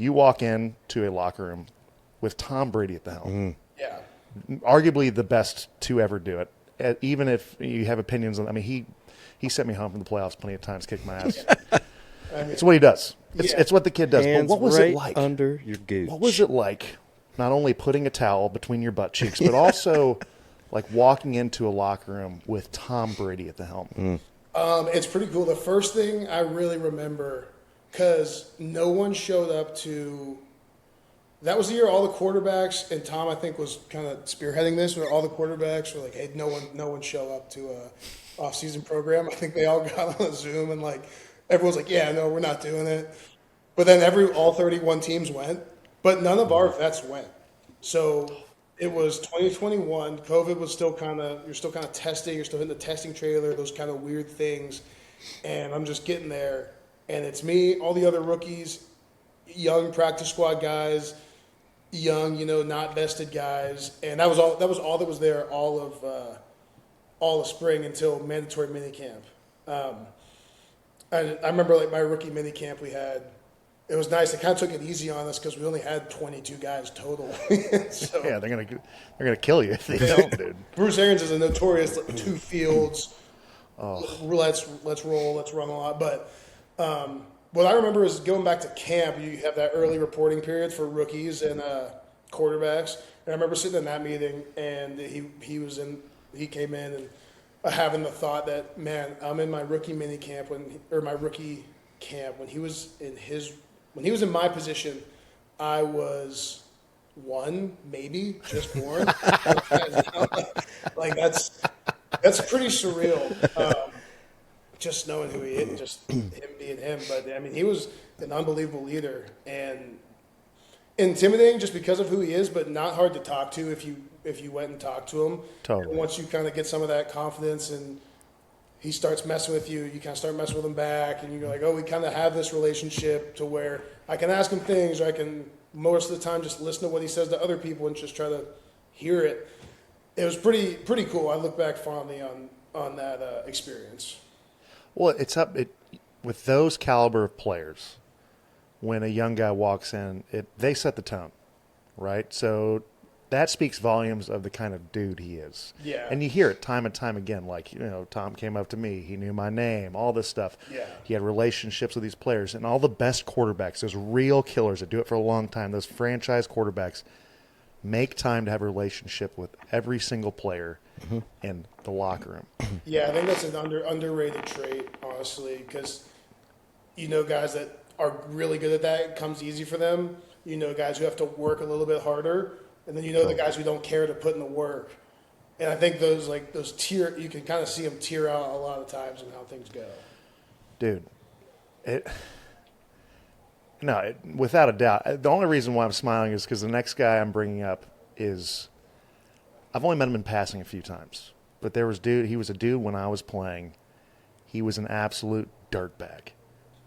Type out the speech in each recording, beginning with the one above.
You walk into a locker room with Tom Brady at the helm. Yeah. Arguably the best to ever do it. Even if you have opinions on, I mean, he sent me home from the playoffs plenty of times, kicked my ass. It's what he does. It's what the kid does. Hands but what was right it like? under your gooch. What was it like? Not only putting a towel between your butt cheeks, but also like walking into a locker room with Tom Brady at the helm. It's pretty cool. The first thing I really remember, because no one showed up to. That was the year all the quarterbacks, and Tom, I think, was kind of spearheading this, where all the quarterbacks were like, "Hey, no one show up to a off-season program." I think they all got on a Zoom, and like everyone's like, "Yeah, no, we're not doing it." But then all 31 teams went, but none of our vets went. So it was 2021. COVID was still you're still kind of testing. You're still hitting the testing trailer, those kind of weird things. And I'm just getting there, and it's me, all the other rookies, young practice squad guys, young, not vested guys, and that was all that was there all of spring until mandatory minicamp. And I remember like my rookie minicamp we had. It was nice. They kind of took it easy on us because we only had 22 guys total. So, Yeah, they're gonna kill you if they don't, dude. Bruce Arians is a notorious 2 fields. Let's roll, let's run a lot. But what I remember is going back to camp. You have that early reporting period for rookies and quarterbacks. And I remember sitting in that meeting, and he came in and having the thought that, man, I'm in my rookie mini camp my rookie camp when he was in my position, I was 1, maybe just born. Like that's pretty surreal. Just knowing who he is, just him being him. But I mean, he was an unbelievable leader and intimidating just because of who he is, but not hard to talk to if you went and talked to him. Totally. And once you kind of get some of that confidence and he starts messing with you, you kind of start messing with him back, and you're like, oh, we kind of have this relationship to where I can ask him things, or I can most of the time just listen to what he says to other people and just try to hear it. It was pretty cool. I look back fondly on that experience. Well, with those caliber of players. When a young guy walks in, they set the tone, right? So that speaks volumes of the kind of dude he is. Yeah. And you hear it time and time again, like, Tom came up to me, he knew my name, all this stuff. Yeah. He had relationships with these players, and all the best quarterbacks, those real killers that do it for a long time, those franchise quarterbacks, make time to have a relationship with every single player in the locker room. Yeah, I think that's an underrated trait, honestly, because guys that are really good at that, it comes easy for them. Guys who have to work a little bit harder, and then the guys who don't care to put in the work. And I think those tier, you can kind of see them tear out a lot of times in how things go. Dude, without a doubt. The only reason why I'm smiling is because the next guy I'm bringing up is, I've only met him in passing a few times, but he was a dude when I was playing. He was an absolute dirtbag.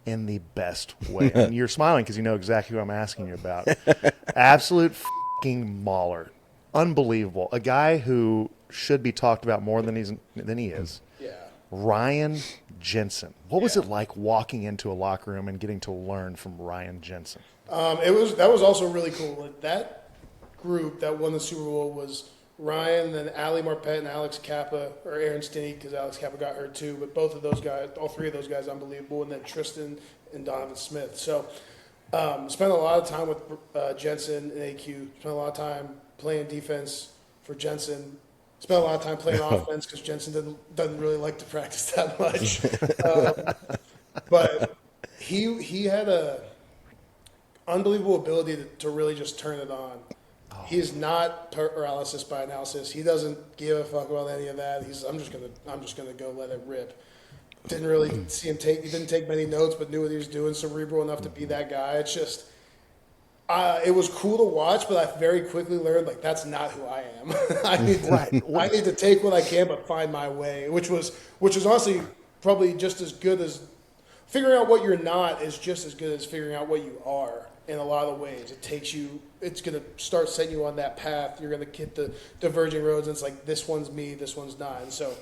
In the best way. And you're smiling because you know exactly who I'm asking you about. Absolute fucking mauler. Unbelievable. A guy who should be talked about more than he is. Yeah. Ryan Jensen. What was it like walking into a locker room and getting to learn from Ryan Jensen? That was also really cool. Like, that group that won the Super Bowl was Ryan, then Ali Marpet and Alex Kappa, or Aaron Stinney, because Alex Kappa got hurt too. But both of those guys, all 3 of those guys, unbelievable. And then Tristan and Donovan Smith. So spent a lot of time with Jensen and AQ. Spent a lot of time playing defense for Jensen. Spent a lot of time playing offense because Jensen doesn't really like to practice that much. But he had a unbelievable ability to really just turn it on. He's not paralysis by analysis. He doesn't give a fuck about any of that. I'm just gonna go let it rip. Didn't really see him he didn't take many notes, but knew what he was doing. Cerebral enough to be that guy. It's just, it was cool to watch, but I very quickly learned that's not who I am. I need to take what I can, but find my way. Which was honestly probably just as good as figuring out what you're not is just as good as figuring out what you are. In a lot of ways, it's going to start setting you on that path. You're going to hit the diverging roads, and it's like, this one's me, this one's not. And so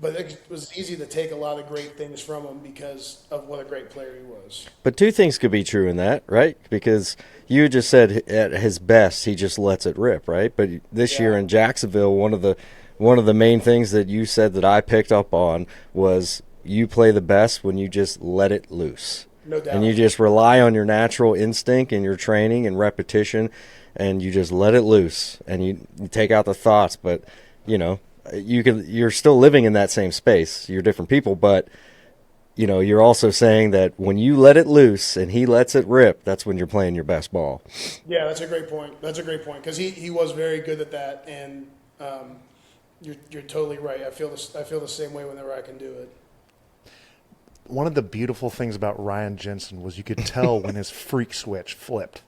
but it was easy to take a lot of great things from him because of what a great player he was. But two things could be true in that, right? Because you just said at his best he just lets it rip, right? But this year in Jacksonville, one of the main things that you said that I picked up on was you play the best when you just let it loose. No doubt. And you just rely on your natural instinct and your training and repetition, and you just let it loose and you take out the thoughts. But you're still living in that same space. You're different people, but you're also saying that when you let it loose and he lets it rip, that's when you're playing your best ball. Yeah, that's a great point. That's a great point because he was very good at that, and you're totally right. I feel the same way whenever I can do it. One of the beautiful things about Ryan Jensen was you could tell when his freak switch flipped.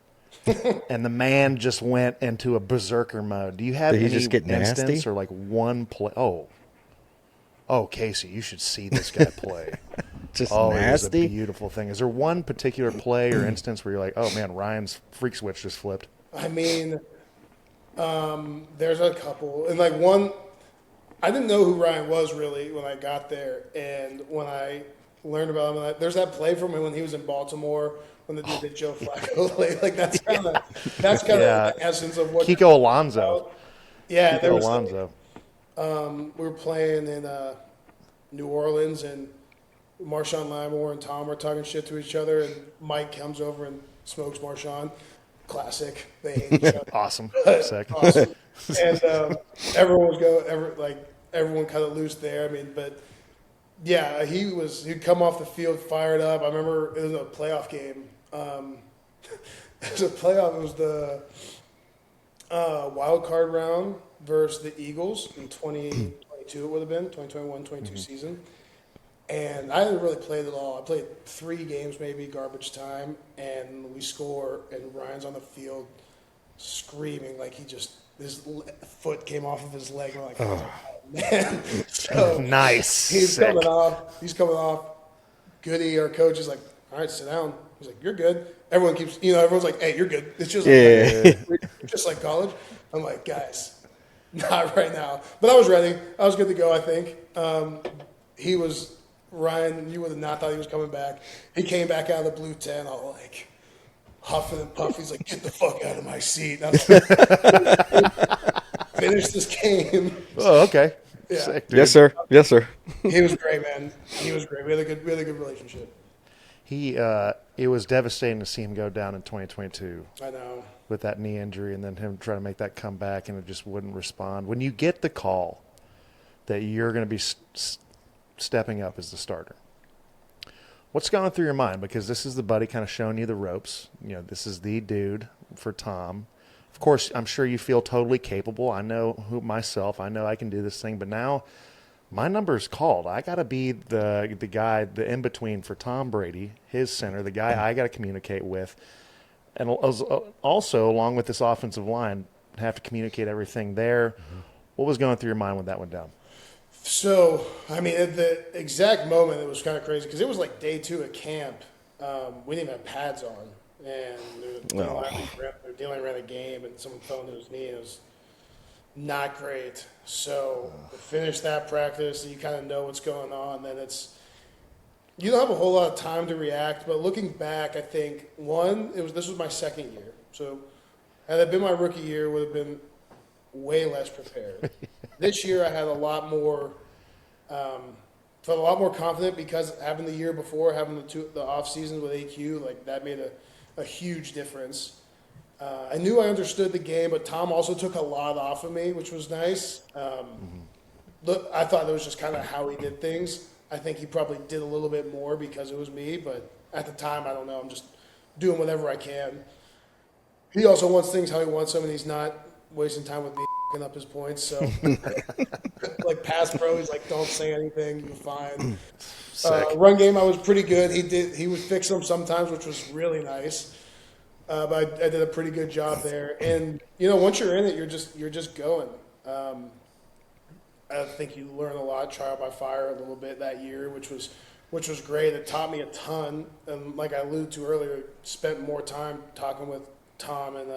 And the man just went into a berserker mode. Do you have Did he any just get instance nasty? or like one play? Oh, Casey, you should see this guy play. Just It was a nasty? beautiful thing. Is there one particular play or instance where you're like, oh man, Ryan's freak switch just flipped? I mean, there's a couple, and like one, I didn't know who Ryan was really when I got there, and when I learned about him, there's that play from him when he was in Baltimore when the dude did Joe Flacco like that's kind of the essence of what Kiko Alonso. Yeah, Kiko there was Alonso. we were playing in New Orleans, and Marshawn Lattimore and Tom were talking shit to each other, and Mike comes over and smokes Marshawn. Classic. They hate each other. Awesome. Sick. Awesome. And everyone everyone kind of loose there. I mean, but yeah, he'd come off the field fired up. I remember it was a playoff game. It was a playoff. It was the wild card round versus the Eagles in 2022. It would have been 2021-22 season. And I didn't really play it at all. I played 3 games, maybe garbage time, and we score, and Ryan's on the field screaming like his foot came off of his leg. We're like, oh man. So Nice. He's Sick. coming off. Goody, our coach, is like, all right, sit down. He's like, you're good. Everyone keeps, everyone's like, hey, you're good. It's just just like college. I'm like, guys, not right now. But I was ready. I was good to go, I think. Ryan, you would have not thought he was coming back. He came back out of the blue tent all like huffing and puffing. He's like, get the fuck out of my seat. I was like, finish this game. Oh, okay. Yeah. Sick, dude. Yes, sir. Yes, sir. He was great, man. He was great. We had a good relationship. It was devastating to see him go down in 2022 I know. with that knee injury, and then him trying to make that comeback, and it just wouldn't respond. When you get the call that you're going to be stepping up as the starter, what's going through your mind? Because this is the buddy kind of showing you the ropes. This is the dude for Tom. Of course, I'm sure you feel totally capable. I know I know I can do this thing, but now my number is called. I got to be the guy, the in-between for Tom Brady, his center, the guy I got to communicate with. And also, along with this offensive line, have to communicate everything there. Mm-hmm. What was going through your mind when that went down? So, I mean, at the exact moment, it was kind of crazy because it was like day 2 at camp. We didn't even have pads on. And Dylan ran a game, and someone fell into his knee, and it was not great. So, we finished that practice, and you kind of know what's going on. Then you don't have a whole lot of time to react. But looking back, I think, this was my second year. So, had it been my rookie year, it would have been way less prepared. This year, I had a lot more, felt a lot more confident because having the year before, having the off season with AQ, like that made a huge difference. I knew I understood the game, but Tom also took a lot off of me, which was nice. Look, I thought it was just kind of how he did things. I think he probably did a little bit more because it was me, but at the time, I don't know. I'm just doing whatever I can. He also wants things how he wants them, and he's not wasting time with me up his points. So, like pass pro, he's like, don't say anything, you're fine. Run game, I was pretty good. He would fix them sometimes, which was really nice. But I did a pretty good job there. And once you're in it, you're just going. I think you learn a lot, trial by fire a little bit that year, which was great. It taught me a ton. And like I alluded to earlier, spent more time talking with Tom and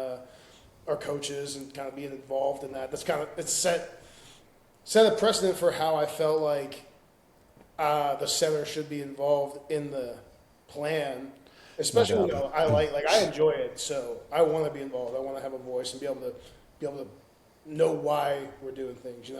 our coaches and kind of being involved in that. It's set a precedent for how I felt like the center should be involved in the plan. Especially, I enjoy it, so I want to be involved. I want to have a voice and be able to know why we're doing things.